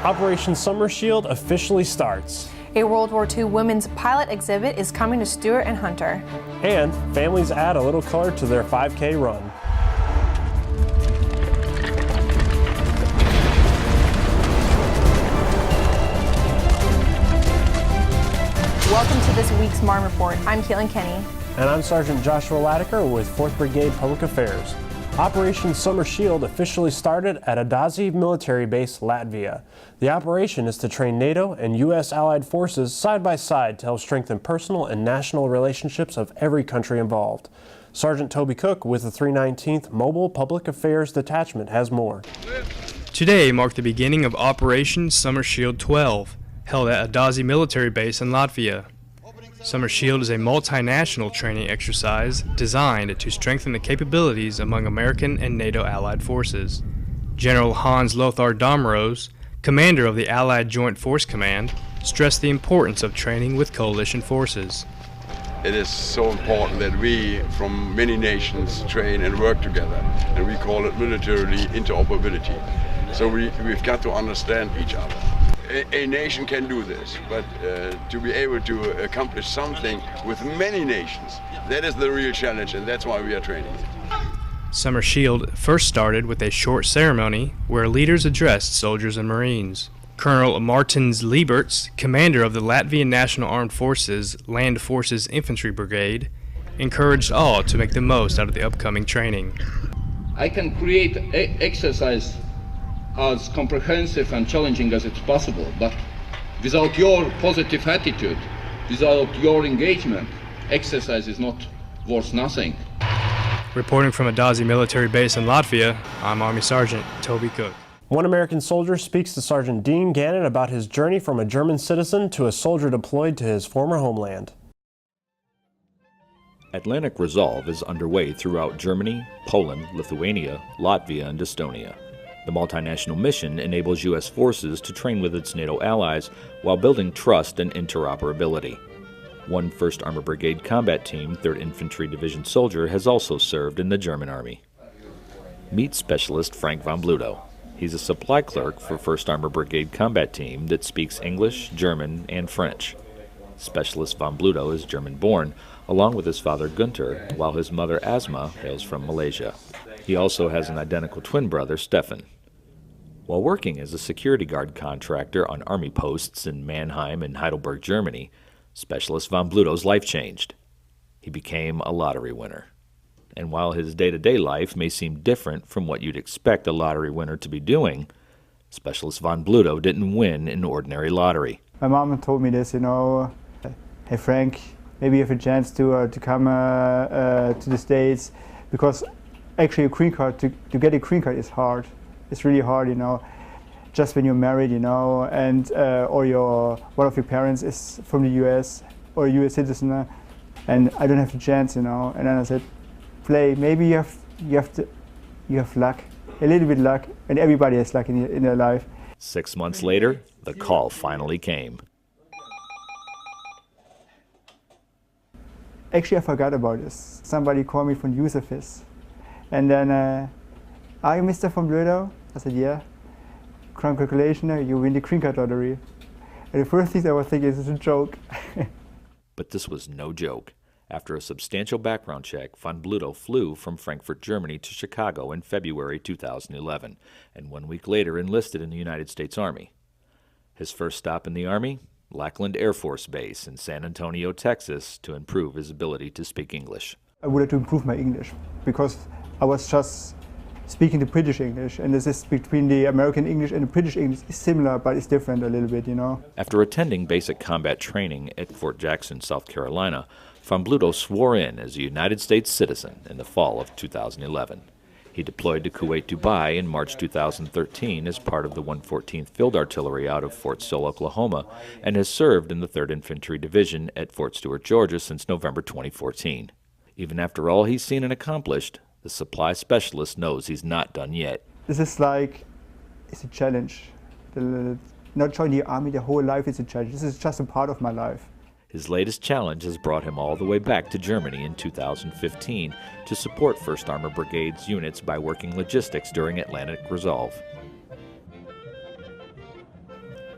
Operation Summer Shield officially starts. A World War II women's pilot exhibit is coming to Stewart and Hunter. And families add a little color to their 5K run. Welcome to this week's Marne Report. I'm Caitlin Kenny. And I'm Sergeant Joshua Latiker with 4th Brigade Public Affairs. Operation Summer Shield officially started at Adazi military base, Latvia. The operation is to train NATO and U.S. allied forces side by side to help strengthen personal and national relationships of every country involved. Sergeant Toby Cook with the 319th Mobile Public Affairs Detachment has more. Today marked the beginning of Operation Summer Shield 12, held at Adazi military base in Latvia. Summer Shield is a multinational training exercise designed to strengthen the capabilities among American and NATO allied forces. General Hans Lothar Domros, commander of the Allied Joint Force Command, stressed the importance of training with coalition forces. It is so important that we, from many nations, train and work together, and we call it militarily interoperability. So we've got to understand each other. A nation can do this, but to be able to accomplish something with many nations, that is the real challenge, and that's why we are training. Summer Shield first started with a short ceremony where leaders addressed soldiers and Marines. Colonel Martins Lieberts, commander of the Latvian National Armed Forces Land Forces Infantry Brigade, encouraged all to make the most out of the upcoming training. I can create exercise as comprehensive and challenging as it's possible, but without your positive attitude, without your engagement, exercise is not worth nothing. Reporting from Adazi military base in Latvia, I'm Army Sergeant Toby Cook. One American soldier speaks to Sergeant Dean Gannon about his journey from a German citizen to a soldier deployed to his former homeland. Atlantic Resolve is underway throughout Germany, Poland, Lithuania, Latvia, and Estonia. The multinational mission enables U.S. forces to train with its NATO allies while building trust and interoperability. One 1st Armored Brigade combat team, 3rd Infantry Division soldier has also served in the German Army. Meet Specialist Frank von Bluto. He's a supply clerk for 1st Armored Brigade combat team that speaks English, German, and French. Specialist von Bluto is German-born, along with his father Günther, while his mother Asma hails from Malaysia. He also has an identical twin brother, Stefan. While working as a security guard contractor on army posts in Mannheim and Heidelberg, Germany, Specialist von Bluto's life changed. He became a lottery winner. And while his day-to-day life may seem different from what you'd expect a lottery winner to be doing, Specialist von Bluto didn't win an ordinary lottery. My mom told me this, hey Frank, maybe you have a chance to come to the States, because actually a green card, to get a green card is hard. It's really hard, just when you're married, and or one of your parents is from the US or a US citizen, and I don't have the chance, And then I said, play. Maybe you have luck, a little bit luck, and everybody has luck in their life. 6 months later, the call finally came. Actually, I forgot about this. Somebody called me from USFIS. And then, are you Mr. von Bluto? I said, yeah. Congratulations, you win the green card lottery. And the first thing I was thinking is it's a joke. But this was no joke. After a substantial background check, von Bluto flew from Frankfurt, Germany to Chicago in February 2011, and 1 week later enlisted in the United States Army. His first stop in the Army? Lackland Air Force Base in San Antonio, Texas, to improve his ability to speak English. I wanted to improve my English, because I was just speaking the British English, and this is between the American English and the British English is similar, but it's different a little bit, After attending basic combat training at Fort Jackson, South Carolina, von Bluto swore in as a United States citizen in the fall of 2011. He deployed to Kuwait, Dubai in March 2013 as part of the 114th Field Artillery out of Fort Sill, Oklahoma, and has served in the 3rd Infantry Division at Fort Stewart, Georgia since November 2014. Even after all he's seen and accomplished, the supply specialist knows he's not done yet. This is it's a challenge. Not joining the Army the whole life is a challenge. This is just a part of my life. His latest challenge has brought him all the way back to Germany in 2015 to support 1st Armored Brigade's units by working logistics during Atlantic Resolve.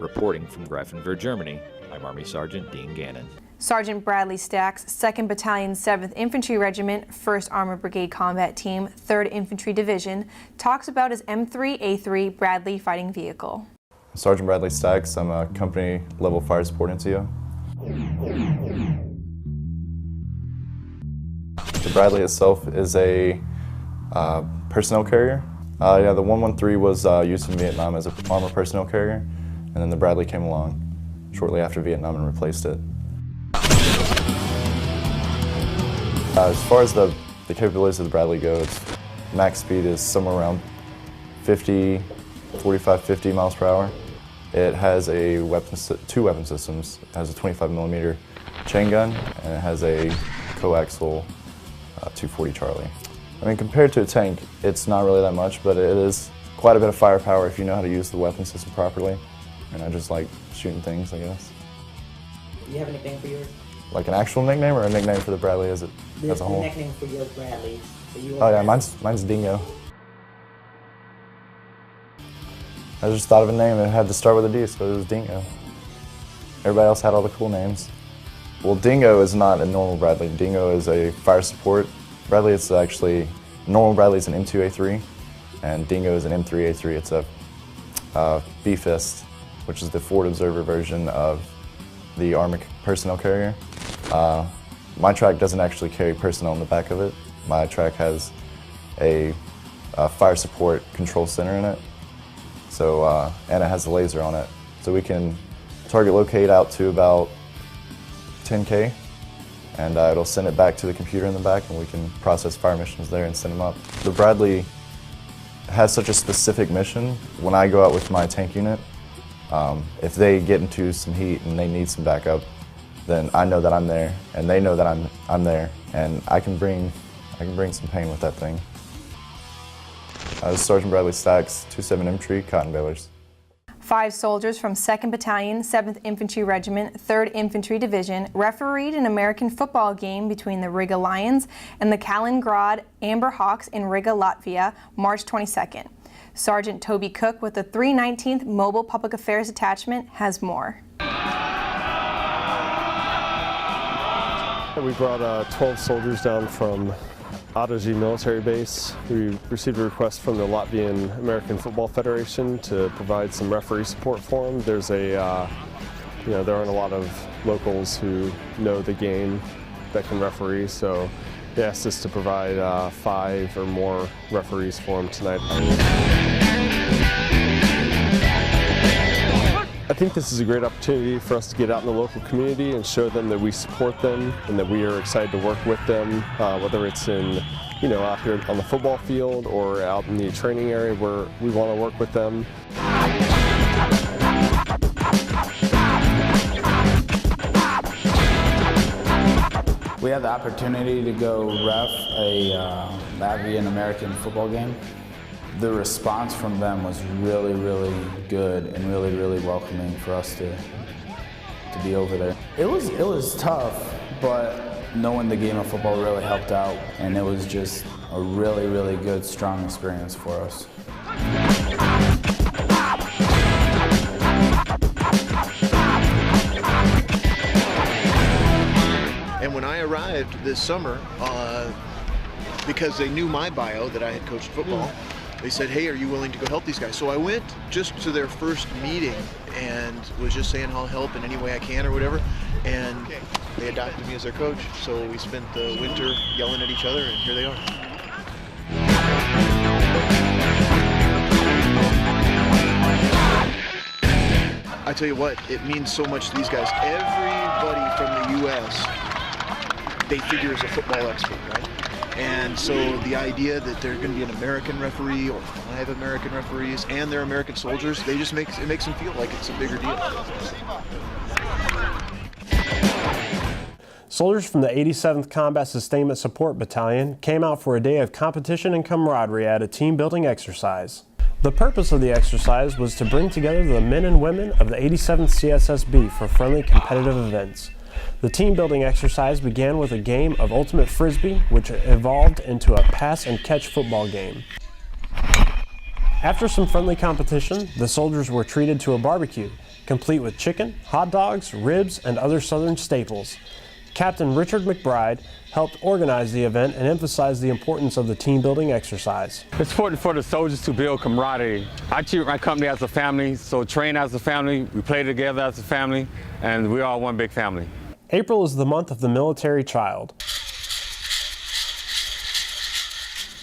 Reporting from Grafenwoehr, Germany, I'm Army Sergeant Dean Gannon. Sergeant Bradley Stacks, 2nd Battalion, 7th Infantry Regiment, 1st Armored Brigade Combat Team, 3rd Infantry Division, talks about his M3A3 Bradley fighting vehicle. Sergeant Bradley Stacks, I'm a company level fire support NCO. The Bradley itself is a personnel carrier. The 113 was used in Vietnam as an armored personnel carrier, and then the Bradley came along shortly after Vietnam and replaced it. As far as the capabilities of the Bradley go, its max speed is somewhere around 45-50 miles per hour. It has two weapon systems. It has a 25mm chain gun, and it has a coaxial 240 Charlie. I mean, compared to a tank, it's not really that much, but it is quite a bit of firepower if you know how to use the weapon system properly. And I just like shooting things, I guess. Do you have a nickname for yours? Like an actual nickname or a nickname for the Bradley as a whole? The nickname for your Bradley. Oh yeah, mine's Dingo. I just thought of a name and it had to start with a D, so it was Dingo. Everybody else had all the cool names. Well, Dingo is not a normal Bradley. Dingo is a fire support Bradley. It's actually, normal Bradley is an M2A3, and Dingo is an M3A3. It's a B-Fist, which is the forward observer version of the armored personnel carrier. My track doesn't actually carry personnel in the back of it. My track has a fire support control center in it. So, and it has a laser on it. So we can target locate out to about 10K, and it'll send it back to the computer in the back, and we can process fire missions there and send them up. The Bradley has such a specific mission. When I go out with my tank unit, if they get into some heat and they need some backup, then I know that I'm there, and they know that I'm there, and I can bring some pain with that thing. This is Sergeant Bradley Stacks, 27 Infantry, Cotton Balers. 5 soldiers from 2nd Battalion, 7th Infantry Regiment, 3rd Infantry Division refereed an American football game between the Riga Lions and the Kaliningrad Amber Hawks in Riga, Latvia, March 22nd. Sergeant Toby Cook with the 319th Mobile Public Affairs Detachment has more. We brought 12 soldiers down from Adazi military base. We received a request from the Latvian American Football Federation to provide some referee support for them. There's there aren't a lot of locals who know the game that can referee, so they asked us to provide 5 or more referees for them tonight. I think this is a great opportunity for us to get out in the local community and show them that we support them and that we are excited to work with them, whether it's in, out here on the football field or out in the training area where we want to work with them. We had the opportunity to go ref a Latvian American football game. The response from them was really, really good and really, really welcoming for us to be over there. It was tough, but knowing the game of football really helped out, and it was just a really, really good, strong experience for us. And when I arrived this summer, because they knew my bio that I had coached football, they said, hey, are you willing to go help these guys? So I went just to their first meeting and was just saying I'll help in any way I can or whatever. And they adopted me as their coach. So we spent the winter yelling at each other, and here they are. I tell you what, it means so much to these guys. Everybody from the U.S., they figure as a football expert, right? And so the idea that there's going to be an American referee or 5 American referees and they're American soldiers, it makes them feel like it's a bigger deal. Soldiers from the 87th Combat Sustainment Support Battalion came out for a day of competition and camaraderie at a team-building exercise. The purpose of the exercise was to bring together the men and women of the 87th CSSB for friendly competitive events. The team-building exercise began with a game of Ultimate Frisbee, which evolved into a pass-and-catch football game. After some friendly competition, the soldiers were treated to a barbecue, complete with chicken, hot dogs, ribs, and other Southern staples. Captain Richard McBride helped organize the event and emphasized the importance of the team-building exercise. It's important for the soldiers to build camaraderie. I treat my company as a family, so train as a family, we play together as a family, and we're all one big family. April is the month of the military child.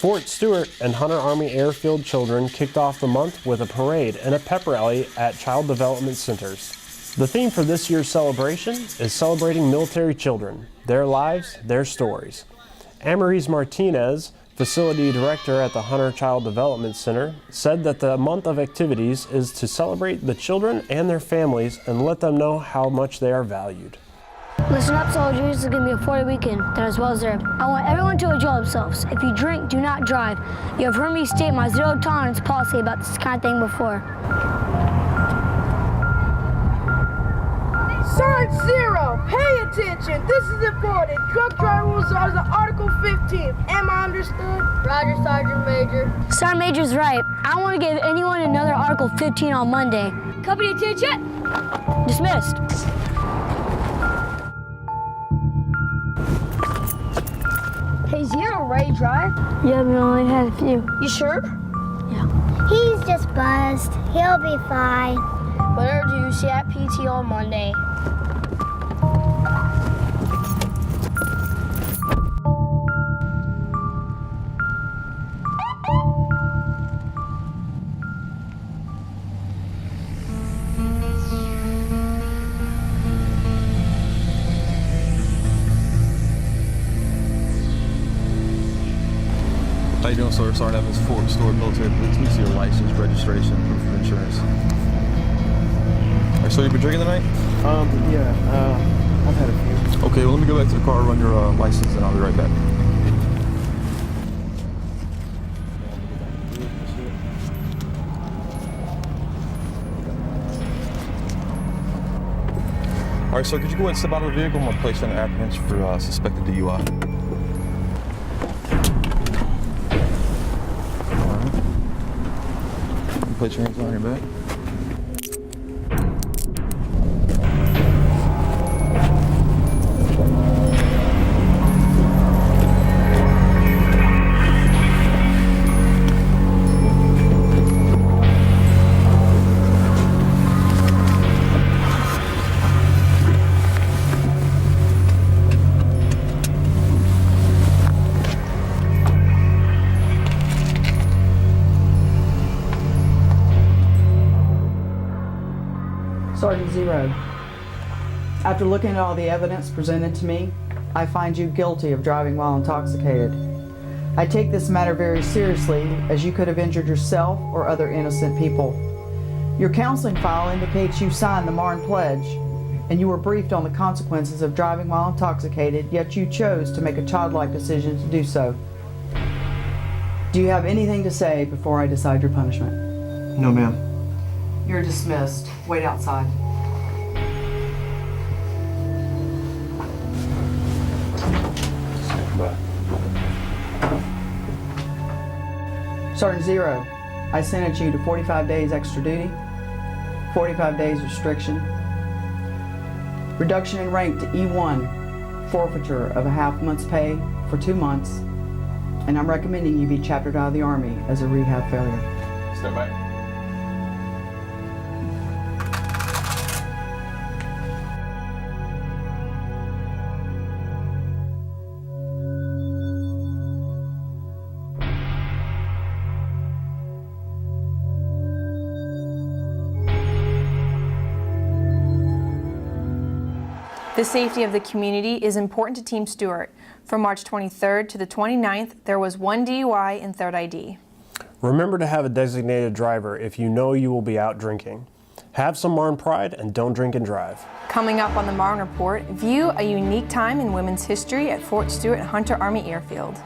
Fort Stewart and Hunter Army Airfield children kicked off the month with a parade and a pep rally at child development centers. The theme for this year's celebration is celebrating military children, their lives, their stories. Amarise Martinez, facility director at the Hunter Child Development Center, said that the month of activities is to celebrate the children and their families and let them know how much they are valued. Listen up, soldiers. This is going to be a 40 weekend that is well deserved. I want everyone to enjoy themselves. If you drink, do not drive. You have heard me state my zero tolerance policy about this kind of thing before. Sergeant Zero, pay attention. This is important. Drunk driver rules are Article 15. Am I understood? Roger, Sergeant Major. Sergeant Major's right. I don't want to give anyone another Article 15 on Monday. Company attention. Dismissed. Hey, Zero, ready to drive? Yeah, we only had a few. You sure? Yeah. He's just buzzed. He'll be fine. Whatever do you see at PT on Monday. How you doing, sir? Sergeant Evans, Fort Stewart Military Police. Let me see your license, registration, proof of insurance. All right, so you been drinking tonight? Yeah, I've had a few. Okay, well, let me go back to the car, run your license, and I'll be right back. All right, sir, could you go ahead and step out of the vehicle? I'm going to place you on apprehension for suspected DUI. Put your hands on your back. Sergeant Zero, after looking at all the evidence presented to me, I find you guilty of driving while intoxicated. I take this matter very seriously, as you could have injured yourself or other innocent people. Your counseling file indicates you signed the Marne Pledge, and you were briefed on the consequences of driving while intoxicated, yet you chose to make a childlike decision to do so. Do you have anything to say before I decide your punishment? No, ma'am. You're dismissed. Wait outside. Sergeant Zero, I sentence you to 45 days extra duty, 45 days restriction, reduction in rank to E1, forfeiture of a half month's pay for 2 months, and I'm recommending you be chaptered out of the Army as a rehab failure. Step back. The safety of the community is important to Team Stewart. From March 23rd to the 29th, there was 1 DUI and 3rd ID. Remember to have a designated driver if you know you will be out drinking. Have some Marne pride and don't drink and drive. Coming up on the Marne Report, view a unique time in women's history at Fort Stewart Hunter Army Airfield.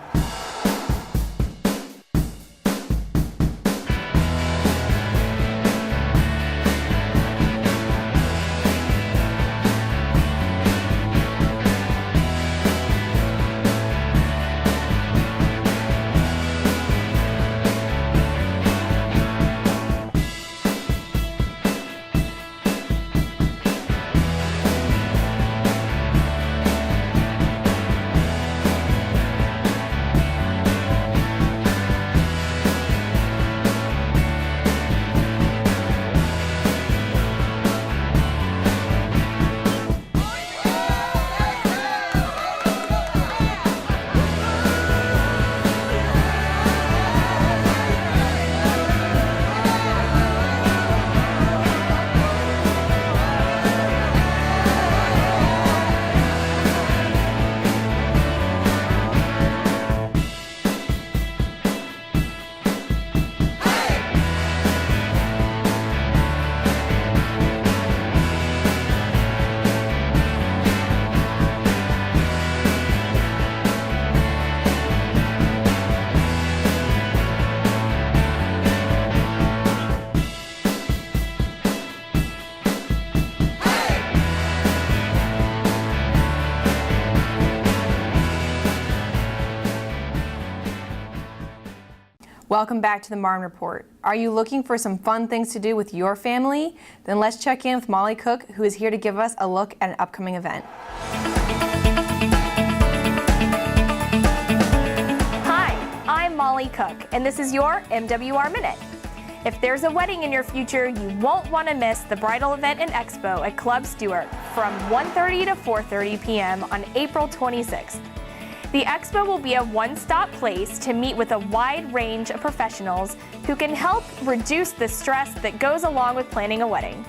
Welcome back to the Marne Report. Are you looking for some fun things to do with your family? Then let's check in with Molly Cook, who is here to give us a look at an upcoming event. Hi, I'm Molly Cook, and this is your MWR Minute. If there's a wedding in your future, you won't want to miss the bridal event and expo at Club Stewart from 1:30 to 4:30 p.m. on April 26th. The expo will be a one-stop place to meet with a wide range of professionals who can help reduce the stress that goes along with planning a wedding.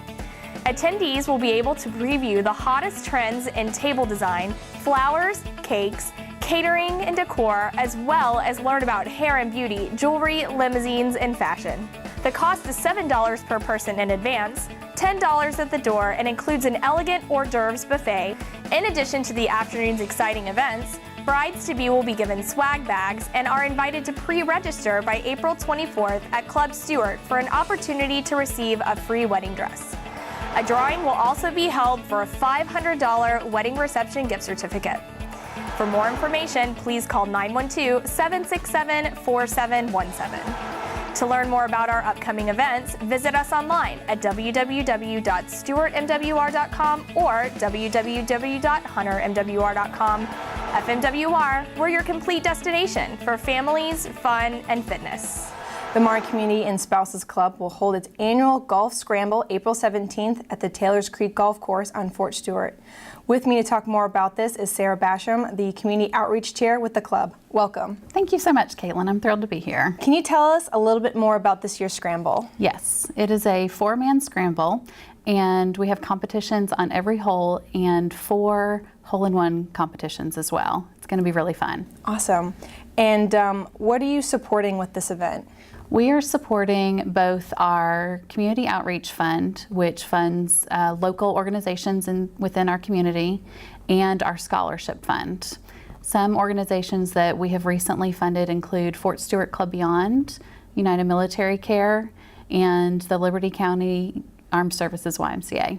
Attendees will be able to preview the hottest trends in table design, flowers, cakes, catering, and decor, as well as learn about hair and beauty, jewelry, limousines, and fashion. The cost is $7 per person in advance, $10 at the door, and includes an elegant hors d'oeuvres buffet. In addition to the afternoon's exciting events, brides-to-be will be given swag bags and are invited to pre-register by April 24th at Club Stewart for an opportunity to receive a free wedding dress. A drawing will also be held for a $500 wedding reception gift certificate. For more information, please call 912-767-4717. To learn more about our upcoming events, visit us online at www.stewartmwr.com or www.huntermwr.com. FMWR, we're your complete destination for families, fun, and fitness. The Marne Community and Spouses Club will hold its annual Golf Scramble April 17th at the Taylors Creek Golf Course on Fort Stewart. With me to talk more about this is Sarah Basham, the Community Outreach Chair with the club. Welcome. Thank you so much, Caitlin. I'm thrilled to be here. Can you tell us a little bit more about this year's scramble? Yes, it is a 4-man scramble, and we have competitions on every hole and 4 hole-in-one competitions as well. It's going to be really fun. Awesome. And what are you supporting with this event? We are supporting both our Community Outreach Fund, which funds local organizations within our community, and our Scholarship Fund. Some organizations that we have recently funded include Fort Stewart Club Beyond, United Military Care, and the Liberty County Armed Services YMCA.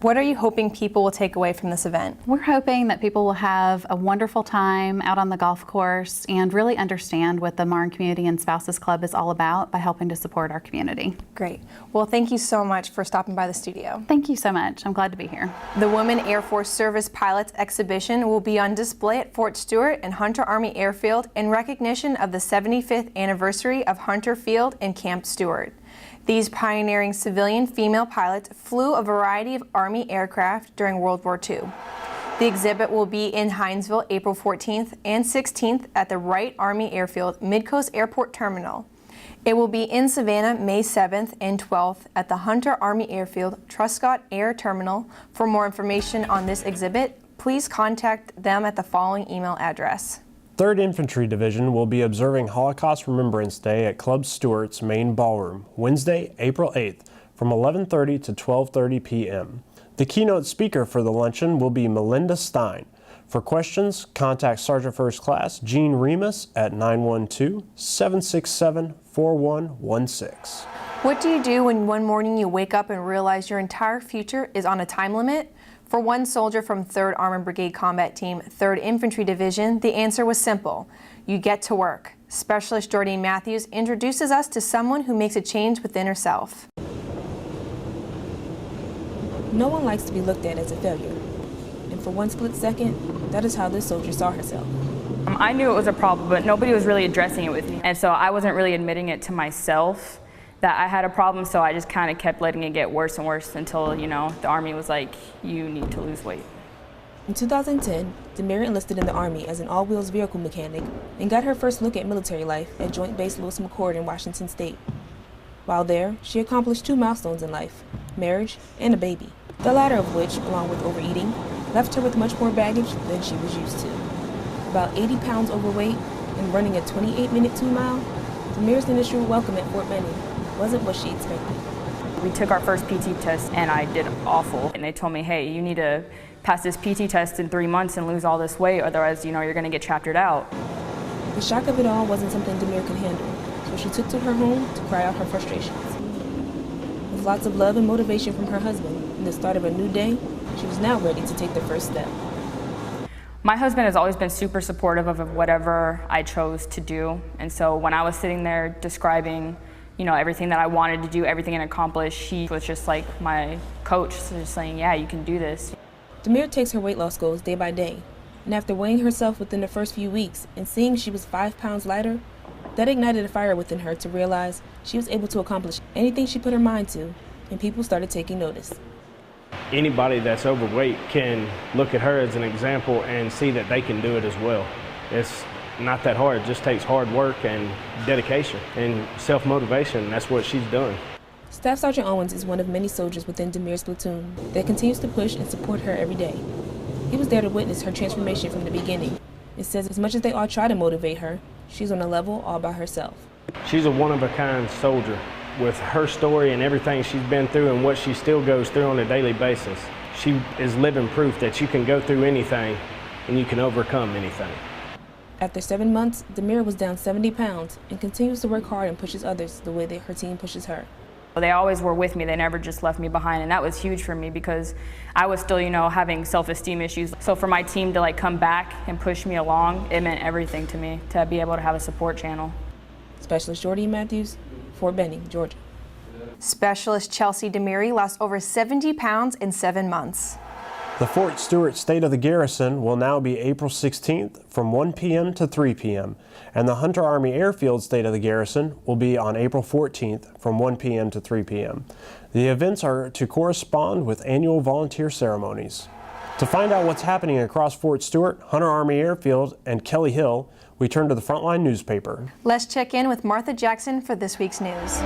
What are you hoping people will take away from this event? We're hoping that people will have a wonderful time out on the golf course and really understand what the Marne Community and Spouses Club is all about by helping to support our community. Great. Well, thank you so much for stopping by the studio. Thank you so much. I'm glad to be here. The Women Air Force Service Pilots exhibition will be on display at Fort Stewart and Hunter Army Airfield in recognition of the 75th anniversary of Hunter Field and Camp Stewart. These pioneering civilian female pilots flew a variety of Army aircraft during World War II. The exhibit will be in Hinesville April 14th and 16th at the Wright Army Airfield Midcoast Airport Terminal. It will be in Savannah May 7th and 12th at the Hunter Army Airfield Truscott Air Terminal. For more information on this exhibit, please contact them at the following email address. 3rd Infantry Division will be observing Holocaust Remembrance Day at Club Stewart's main ballroom, Wednesday, April 8th, from 11:30 to 12:30 p.m. The keynote speaker for the luncheon will be Melinda Stein. For questions, contact Sergeant First Class Gene Remus at 912-767-4116. What do you do when one morning you wake up and realize your entire future is on a time limit? For one soldier from 3rd Armored Brigade Combat Team, 3rd Infantry Division, the answer was simple. You get to work. Specialist Jordine Matthews introduces us to someone who makes a change within herself. No one likes to be looked at as a failure. And for one split second, that is how this soldier saw herself. I knew it was a problem, but nobody was really addressing it with me. And so I wasn't really admitting it to myself that I had a problem, so I just kind of kept letting it get worse and worse until, the Army was like, you need to lose weight. In 2010, Demira enlisted in the Army as an all-wheels vehicle mechanic and got her first look at military life at Joint Base Lewis McChord in Washington State. While there, she accomplished 2 milestones in life, marriage and a baby, the latter of which, along with overeating, left her with much more baggage than she was used to. About 80 pounds overweight and running a 28-minute 2-mile, Demira's initial welcome at Fort Benning wasn't what she expected. We took our first PT test and I did awful. And they told me, hey, you need to pass this PT test in 3 months and lose all this weight, otherwise, you're going to get chaptered out. The shock of it all wasn't something Demira could handle, so she took to her home to cry out her frustrations. With lots of love and motivation from her husband and the start of a new day, she was now ready to take the first step. My husband has always been super supportive of whatever I chose to do. And so when I was sitting there describing, everything that I wanted to do, everything and accomplish, he was just like my coach, so just saying, yeah, you can do this. Demir takes her weight loss goals day by day. And after weighing herself within the first few weeks and seeing she was 5 pounds lighter, that ignited a fire within her to realize she was able to accomplish anything she put her mind to, and people started taking notice. Anybody that's overweight can look at her as an example and see that they can do it as well. It's not that hard. It just takes hard work and dedication and self-motivation. That's what she's done. Staff Sergeant Owens is one of many soldiers within Demir's platoon that continues to push and support her every day. He was there to witness her transformation from the beginning. It says as much as they all try to motivate her, she's on a level all by herself. She's a one-of-a-kind soldier. With her story and everything she's been through and what she still goes through on a daily basis, she is living proof that you can go through anything and you can overcome anything. After 7 months, Demir was down 70 pounds and continues to work hard and pushes others the way that her team pushes her. They always were with me. They never just left me behind, and that was huge for me because I was still, having self-esteem issues. So for my team to come back and push me along, it meant everything to me to be able to have a support channel. Specialist Jordy Matthews, Fort Benning, Georgia. Specialist Chelsea Demiri lost over 70 pounds in 7 months. The Fort Stewart State of the Garrison will now be April 16th from 1 p.m. to 3 p.m. and the Hunter Army Airfield State of the Garrison will be on April 14th from 1 p.m. to 3 p.m. The events are to correspond with annual volunteer ceremonies. To find out what's happening across Fort Stewart, Hunter Army Airfield, and Kelly Hill, we turn to the Frontline newspaper. Let's check in with Martha Jackson for this week's news.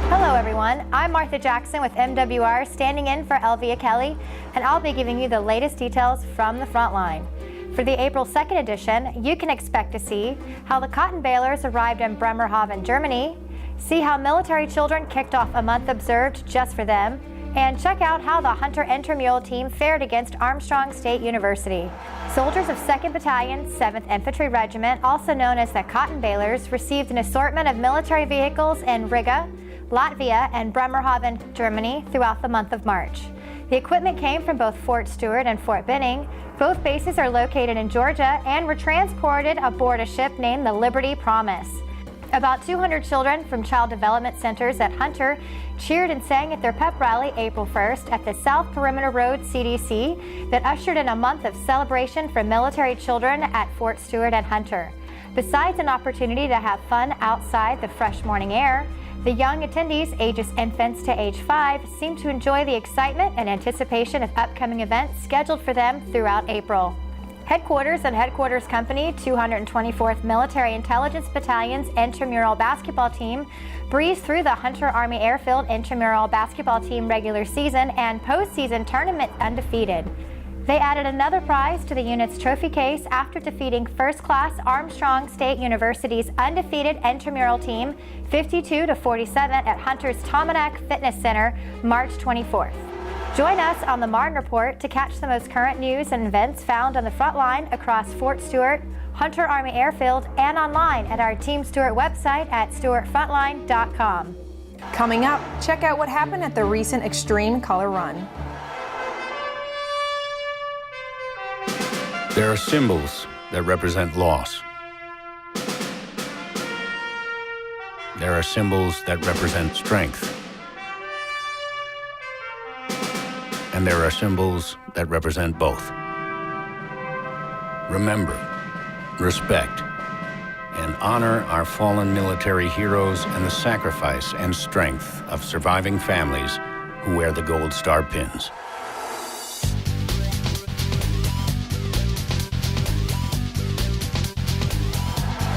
Hello everyone, I'm Martha Jackson with MWR standing in for Elvia Kelly, and I'll be giving you the latest details from the Frontline. For the April 2nd edition, you can expect to see how the cotton balers arrived in Bremerhaven, Germany, see how military children kicked off a month observed just for them, and check out how the Hunter Intramural team fared against Armstrong State University. Soldiers of 2nd Battalion, 7th Infantry Regiment, also known as the Cotton Balers, received an assortment of military vehicles in Riga, Latvia, and Bremerhaven, Germany throughout the month of March. The equipment came from both Fort Stewart and Fort Benning. Both bases are located in Georgia and were transported aboard a ship named the Liberty Promise. About 200 children from child development centers at Hunter cheered and sang at their pep rally April 1st at the South Perimeter Road CDC that ushered in a month of celebration for military children at Fort Stewart and Hunter. Besides an opportunity to have fun outside the fresh morning air, the young attendees, ages infants to age 5, seemed to enjoy the excitement and anticipation of upcoming events scheduled for them throughout April. Headquarters and Headquarters Company 224th Military Intelligence Battalion's intramural basketball team breezed through the Hunter Army Airfield intramural basketball team regular season and postseason tournament undefeated. They added another prize to the unit's trophy case after defeating first-class Armstrong State University's undefeated intramural team 52-47 at Hunter's Tominac Fitness Center March 24th. Join us on the Marne Report to catch the most current news and events found on the front line across Fort Stewart, Hunter Army Airfield, and online at our Team Stewart website at stewartfrontline.com. Coming up, check out what happened at the recent Extreme Color Run. There are symbols that represent loss. There are symbols that represent strength. And there are symbols that represent both. Remember, respect, and honor our fallen military heroes and the sacrifice and strength of surviving families who wear the Gold Star pins.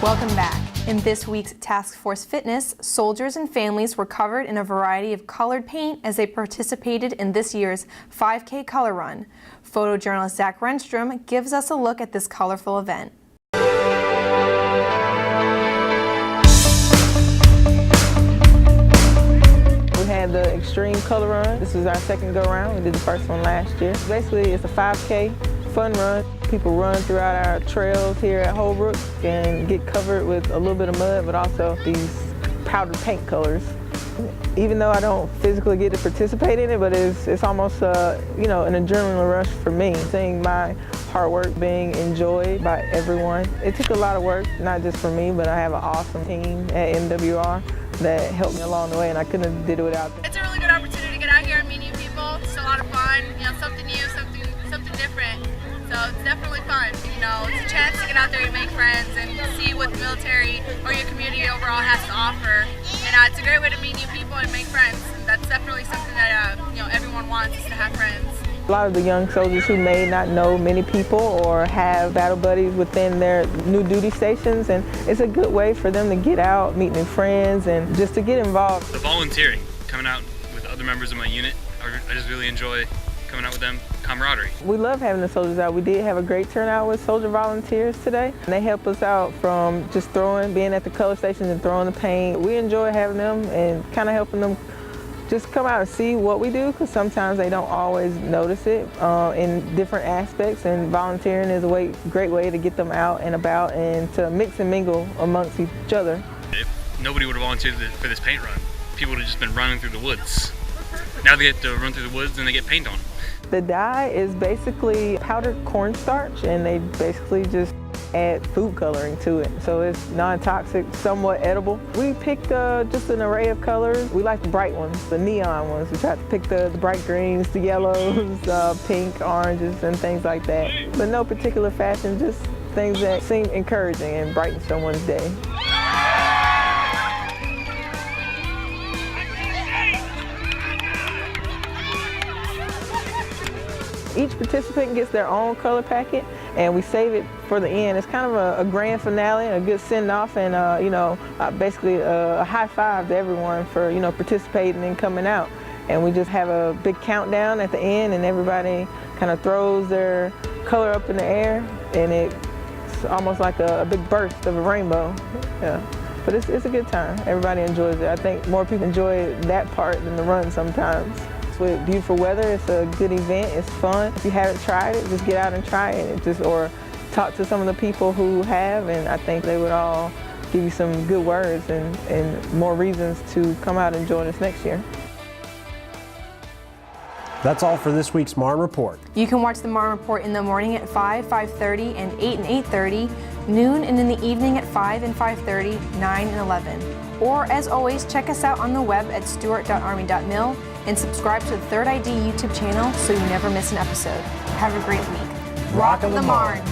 Welcome back. In this week's Task Force Fitness, soldiers and families were covered in a variety of colored paint as they participated in this year's 5K Color Run. Photojournalist Zach Renstrom gives us a look at this colorful event. We had the Extreme Color Run. This is our second go-round. We did the first one last year. Basically, it's a 5K fun run. People run throughout our trails here at Holbrook and get covered with a little bit of mud, but also these powdered paint colors. Even though I don't physically get to participate in it, but it's almost you know, an adrenaline rush for me, seeing my hard work being enjoyed by everyone. It took a lot of work, not just for me, but I have an awesome team at MWR that helped me along the way, and I couldn't have did it without them. It's a really good opportunity to get out here and meet new people. It's a lot of fun, you know, something new, something different. So it's definitely fun. You know, it's a chance to get out there and make friends and see what the military or your community overall has to offer. And it's a great way to meet new people and make friends. And that's definitely something that you know, everyone wants, is to have friends. A lot of the young soldiers who may not know many people or have battle buddies within their new duty stations, and it's a good way for them to get out, meet new friends, and just to get involved. The volunteering, coming out with other members of my unit, I just really enjoy coming out with them. Camaraderie. We love having the soldiers out. We did have a great turnout with soldier volunteers today. And they help us out from just being at the color stations and throwing the paint. We enjoy having them and kind of helping them just come out and see what we do, because sometimes they don't always notice it in different aspects, and volunteering is a great way to get them out and about and to mix and mingle amongst each other. If nobody would have volunteered for this paint run, people would have just been running through the woods. Now they get to run through the woods and they get paint on. The dye is basically powdered cornstarch, and they basically just add food coloring to it. So it's non-toxic, somewhat edible. We picked just an array of colors. We like the bright ones, the neon ones. We tried to pick the bright greens, the yellows, pink, oranges, and things like that. But no particular fashion, just things that seem encouraging and brighten someone's day. Each participant gets their own color packet, and we save it for the end. It's kind of a grand finale, a good send-off, and you know, basically a high five to everyone for, you know, participating and coming out. And we just have a big countdown at the end, and everybody kind of throws their color up in the air, and it's almost like a big burst of a rainbow. Yeah. But it's a good time. Everybody enjoys it. I think more people enjoy that part than the run sometimes. With beautiful weather, it's a good event, it's fun. If you haven't tried it, just get out and try it, or talk to some of the people who have, and I think they would all give you some good words and more reasons to come out and join us next year. That's all for this week's Marne Report. You can watch the Marne Report in the morning at 5, 5:30, and 8 and 8:30, noon, and in the evening at 5 and 5:30, 9 and 11. Or, as always, check us out on the web at stuart.army.mil and subscribe to the Third ID YouTube channel so you never miss an episode. Have a great week. Rock of the Marne!